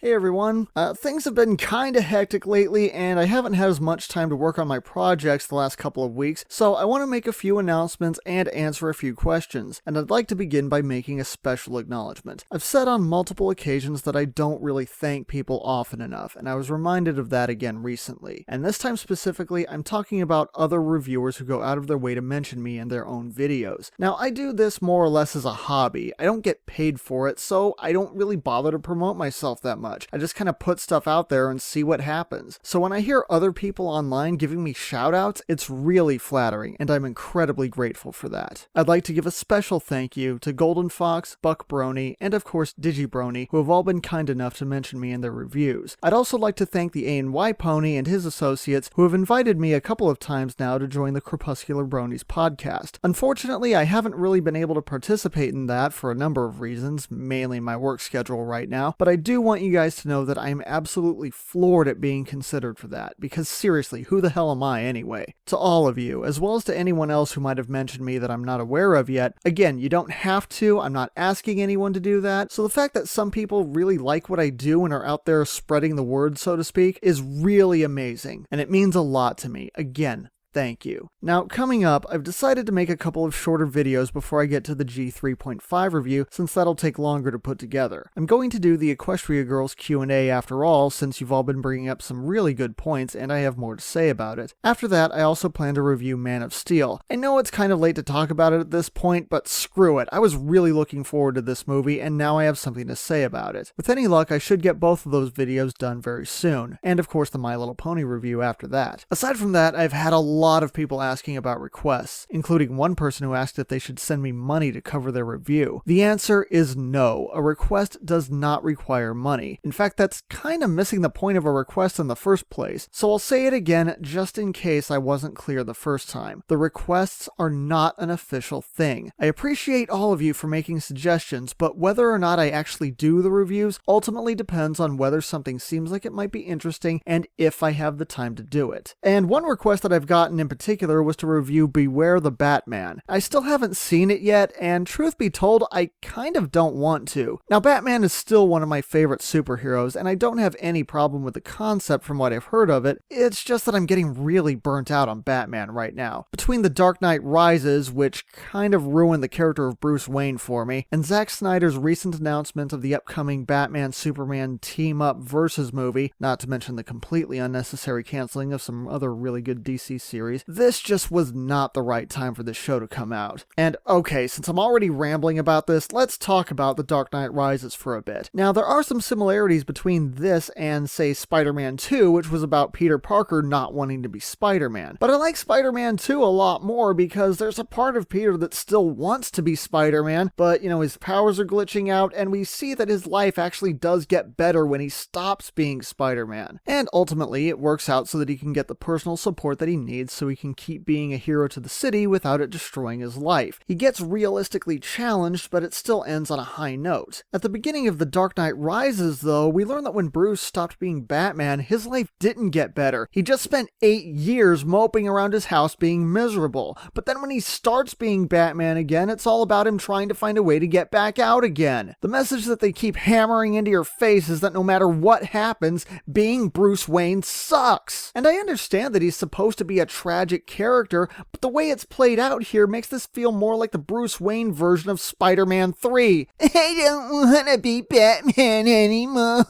Hey everyone, things have been kinda hectic lately and I haven't had as much time to work on my projects the last couple of weeks, so I want to make a few announcements and answer a few questions, and I'd like to begin by making a special acknowledgement. I've said on multiple occasions that I don't really thank people often enough, and I was reminded of that again recently. And this time specifically, I'm talking about other reviewers who go out of their way to mention me in their own videos. Now, I do this more or less as a hobby. I don't get paid for it, so I don't really bother to promote myself that much. I just kind of put stuff out there and see what happens. So when I hear other people online giving me shoutouts, it's really flattering, and I'm incredibly grateful for that. I'd like to give a special thank you to Golden Fox, Buck Brony, and of course Digibrony, who have all been kind enough to mention me in their reviews. I'd also like to thank the A&Y Pony and his associates, who have invited me a couple of times now to join the Crepuscular Bronies podcast. Unfortunately, I haven't really been able to participate in that for a number of reasons, mainly my work schedule right now, but I do want you guys to know that I am absolutely floored at being considered for that, because seriously, who the hell am I anyway? To all of you, as well as to anyone else who might have mentioned me that I'm not aware of yet, again, you don't have to, I'm not asking anyone to do that, so the fact that some people really like what I do and are out there spreading the word, so to speak, is really amazing, and it means a lot to me. Again, thank you. Now, coming up, I've decided to make a couple of shorter videos before I get to the G3.5 review, since that'll take longer to put together. I'm going to do the Equestria Girls Q&A after all, since you've all been bringing up some really good points and I have more to say about it. After that, I also plan to review Man of Steel. I know it's kind of late to talk about it at this point, but screw it. I was really looking forward to this movie, and now I have something to say about it. With any luck, I should get both of those videos done very soon, and of course the My Little Pony review after that. Aside from that, I've had a lot of people asking about requests, including one person who asked if they should send me money to cover their review. The answer is no. A request does not require money. In fact, that's kind of missing the point of a request in the first place, so I'll say it again just in case I wasn't clear the first time. The requests are not an official thing. I appreciate all of you for making suggestions, but whether or not I actually do the reviews ultimately depends on whether something seems like it might be interesting and if I have the time to do it. And one request that I've gotten in particular was to review Beware the Batman. I still haven't seen it yet, and truth be told, I kind of don't want to. Now, Batman is still one of my favorite superheroes, and I don't have any problem with the concept from what I've heard of it. It's just that I'm getting really burnt out on Batman right now. Between The Dark Knight Rises, which kind of ruined the character of Bruce Wayne for me, and Zack Snyder's recent announcement of the upcoming Batman-Superman team-up versus movie, not to mention the completely unnecessary canceling of some other really good DC series, this just was not the right time for this show to come out. And okay, since I'm already rambling about this, let's talk about The Dark Knight Rises for a bit. Now, there are some similarities between this and, say, Spider-Man 2, which was about Peter Parker not wanting to be Spider-Man. But I like Spider-Man 2 a lot more because there's a part of Peter that still wants to be Spider-Man, but, you know, his powers are glitching out, and we see that his life actually does get better when he stops being Spider-Man. And ultimately, it works out so that he can get the personal support that he needs so he can keep being a hero to the city without it destroying his life. He gets realistically challenged, but it still ends on a high note. At the beginning of The Dark Knight Rises, though, we learn that when Bruce stopped being Batman, his life didn't get better. He just spent 8 years moping around his house being miserable. But then when he starts being Batman again, it's all about him trying to find a way to get back out again. The message that they keep hammering into your face is that no matter what happens, being Bruce Wayne sucks. And I understand that he's supposed to be a tragic character, but the way it's played out here makes this feel more like the Bruce Wayne version of Spider-Man 3. I don't want to be Batman anymore.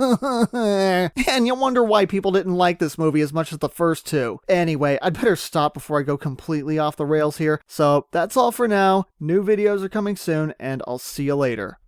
And you'll wonder why people didn't like this movie as much as the first two. Anyway, I'd better stop before I go completely off the rails here. So that's all for now. New videos are coming soon, and I'll see you later.